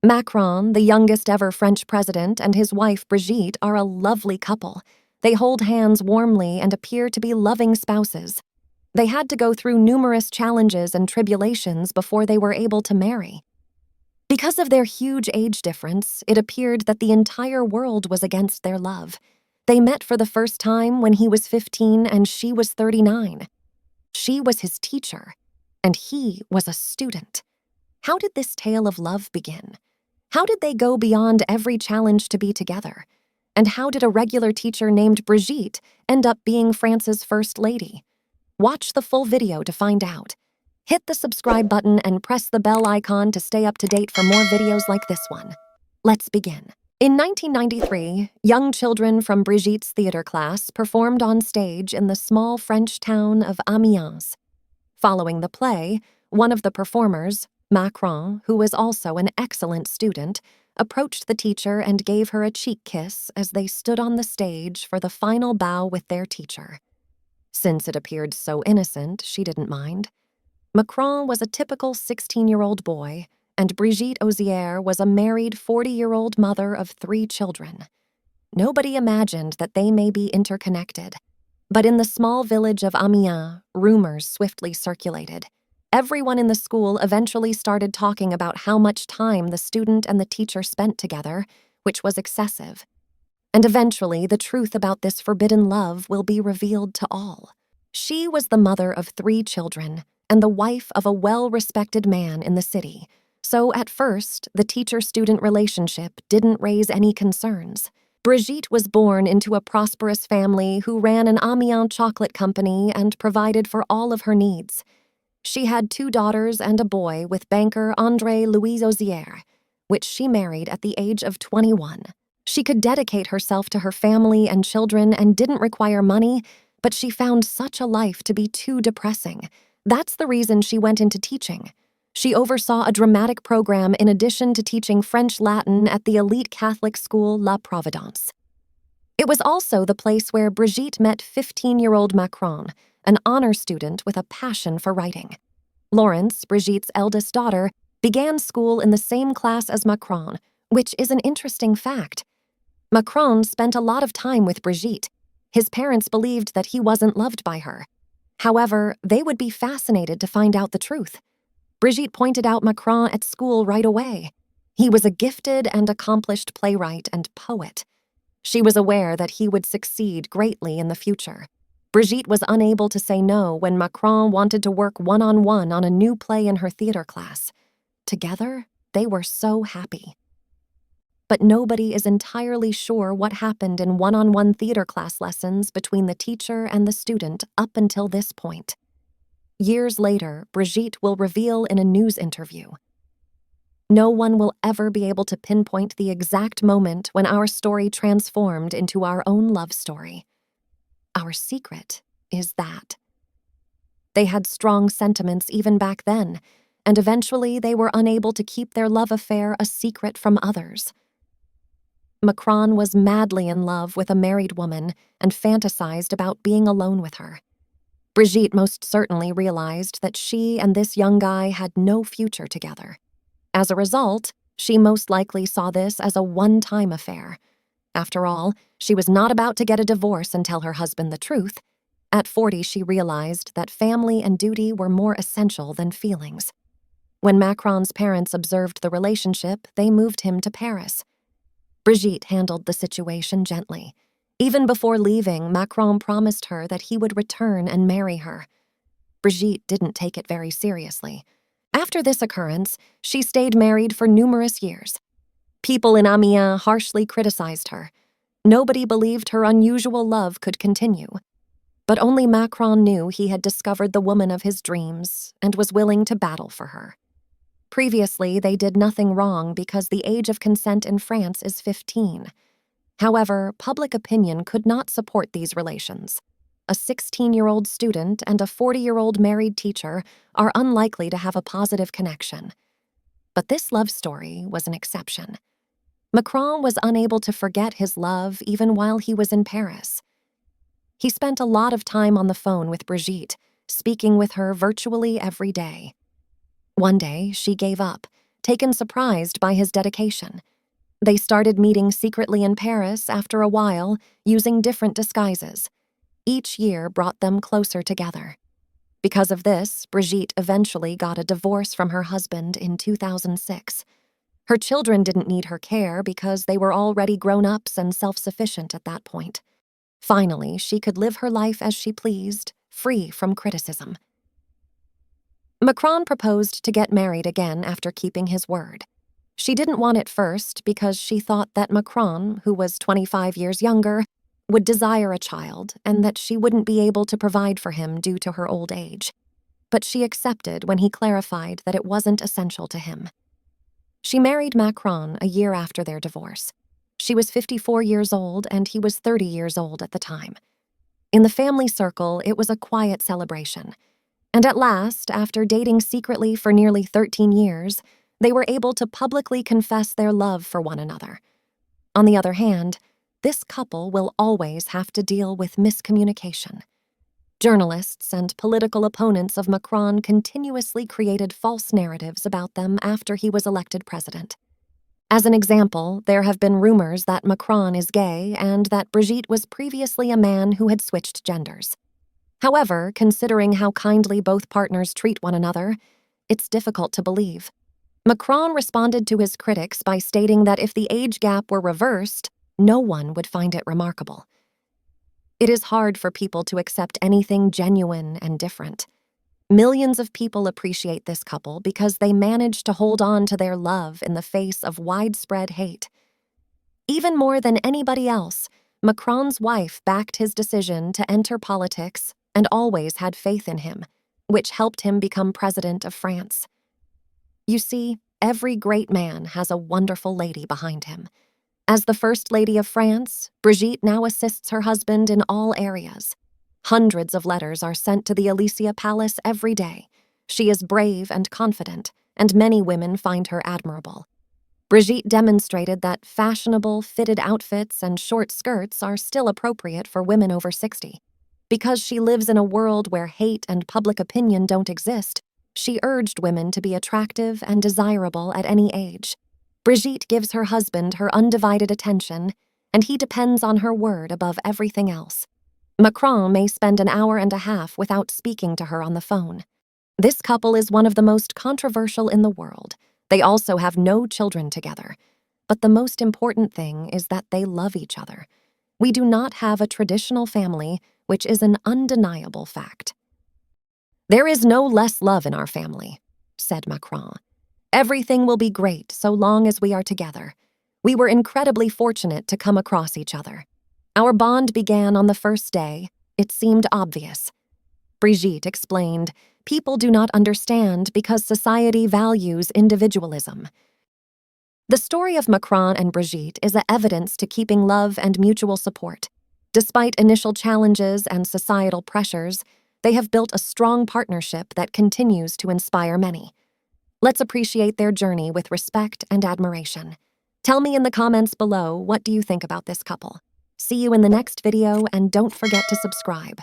Macron, the youngest ever French president, and his wife Brigitte are a lovely couple. They hold hands warmly and appear to be loving spouses. They had to go through numerous challenges and tribulations before they were able to marry. Because of their huge age difference, it appeared that the entire world was against their love. They met for the first time when he was 15 and she was 39. She was his teacher, and he was a student. How did this tale of love begin? How did they go beyond every challenge to be together? And how did a regular teacher named Brigitte end up being France's first lady? Watch the full video to find out. Hit the subscribe button and press the bell icon to stay up to date for more videos like this one. Let's begin. In 1993, young children from Brigitte's theater class performed on stage in the small French town of Amiens. Following the play, one of the performers, Macron, who was also an excellent student, approached the teacher and gave her a cheek kiss as they stood on the stage for the final bow with their teacher. Since it appeared so innocent, she didn't mind. Macron was a typical 16-year-old boy, and Brigitte Auziere was a married 40-year-old mother of 3 children. Nobody imagined that they may be interconnected. But in the small village of Amiens, rumors swiftly circulated. Everyone in the school eventually started talking about how much time the student and the teacher spent together, which was excessive. And eventually, the truth about this forbidden love will be revealed to all. She was the mother of 3 children and the wife of a well-respected man in the city, so at first, the teacher-student relationship didn't raise any concerns. Brigitte was born into a prosperous family who ran an Amiens chocolate company and provided for all of her needs. She had 2 daughters and a boy with banker André Louis Auziere, which she married at the age of 21. She could dedicate herself to her family and children and didn't require money, but she found such a life to be too depressing. That's the reason she went into teaching. She oversaw a dramatic program in addition to teaching French Latin at the elite Catholic school La Providence. It was also the place where Brigitte met 15-year-old Macron, an honor student with a passion for writing. Laurence, Brigitte's eldest daughter, began school in the same class as Macron, which is an interesting fact. Macron spent a lot of time with Brigitte. His parents believed that he wasn't loved by her. However, they would be fascinated to find out the truth. Brigitte pointed out Macron at school right away. He was a gifted and accomplished playwright and poet. She was aware that he would succeed greatly in the future. Brigitte was unable to say no when Macron wanted to work one-on-one on a new play in her theater class. Together, they were so happy. But nobody is entirely sure what happened in one-on-one theater class lessons between the teacher and the student up until this point. Years later, Brigitte will reveal in a news interview, "No one will ever be able to pinpoint the exact moment when our story transformed into our own love story. Our secret is that." They had strong sentiments even back then, and eventually they were unable to keep their love affair a secret from others. Macron was madly in love with a married woman and fantasized about being alone with her. Brigitte most certainly realized that she and this young guy had no future together. As a result, she most likely saw this as a one-time affair. After all, she was not about to get a divorce and tell her husband the truth. At 40, she realized that family and duty were more essential than feelings. When Macron's parents observed the relationship, they moved him to Paris. Brigitte handled the situation gently. Even before leaving, Macron promised her that he would return and marry her. Brigitte didn't take it very seriously. After this occurrence, she stayed married for numerous years. People in Amiens harshly criticized her. Nobody believed her unusual love could continue. But only Macron knew he had discovered the woman of his dreams and was willing to battle for her. Previously, they did nothing wrong because the age of consent in France is 15. However, public opinion could not support these relations. A 16-year-old student and a 40-year-old married teacher are unlikely to have a positive connection. But this love story was an exception. Macron was unable to forget his love even while he was in Paris. He spent a lot of time on the phone with Brigitte, speaking with her virtually every day. One day, she gave up, taken surprised by his dedication. They started meeting secretly in Paris after a while, using different disguises. Each year brought them closer together. Because of this, Brigitte eventually got a divorce from her husband in 2006. Her children didn't need her care because they were already grown-ups and self-sufficient at that point. Finally, she could live her life as she pleased, free from criticism. Macron proposed to get married again after keeping his word. She didn't want it first because she thought that Macron, who was 25 years younger, would desire a child and that she wouldn't be able to provide for him due to her old age. But she accepted when he clarified that it wasn't essential to him. She married Macron a year after their divorce. She was 54 years old and he was 30 years old at the time. In the family circle, it was a quiet celebration. And at last, after dating secretly for nearly 13 years, they were able to publicly confess their love for one another. On the other hand, this couple will always have to deal with miscommunication. Journalists and political opponents of Macron continuously created false narratives about them after he was elected president. As an example, there have been rumors that Macron is gay and that Brigitte was previously a man who had switched genders. However, considering how kindly both partners treat one another, it's difficult to believe. Macron responded to his critics by stating that if the age gap were reversed, no one would find it remarkable. It is hard for people to accept anything genuine and different. Millions of people appreciate this couple because they managed to hold on to their love in the face of widespread hate. Even more than anybody else, Macron's wife backed his decision to enter politics and always had faith in him, which helped him become president of France. You see, every great man has a wonderful lady behind him. As the First Lady of France, Brigitte now assists her husband in all areas. Hundreds of letters are sent to the Élysée Palace every day. She is brave and confident, and many women find her admirable. Brigitte demonstrated that fashionable, fitted outfits and short skirts are still appropriate for women over 60. Because she lives in a world where hate and public opinion don't exist, she urged women to be attractive and desirable at any age. Brigitte gives her husband her undivided attention, and he depends on her word above everything else. Macron may spend an hour and a half without speaking to her on the phone. This couple is one of the most controversial in the world. They also have no children together. But the most important thing is that they love each other. We do not have a traditional family, which is an undeniable fact. "There is no less love in our family," said Macron. "Everything will be great so long as we are together. We were incredibly fortunate to come across each other. Our bond began on the first day. It seemed obvious." Brigitte explained, "People do not understand because society values individualism." The story of Macron and Brigitte is a evidence to keeping love and mutual support. Despite initial challenges and societal pressures, they have built a strong partnership that continues to inspire many. Let's appreciate their journey with respect and admiration. Tell me in the comments below, what do you think about this couple? See you in the next video, and don't forget to subscribe.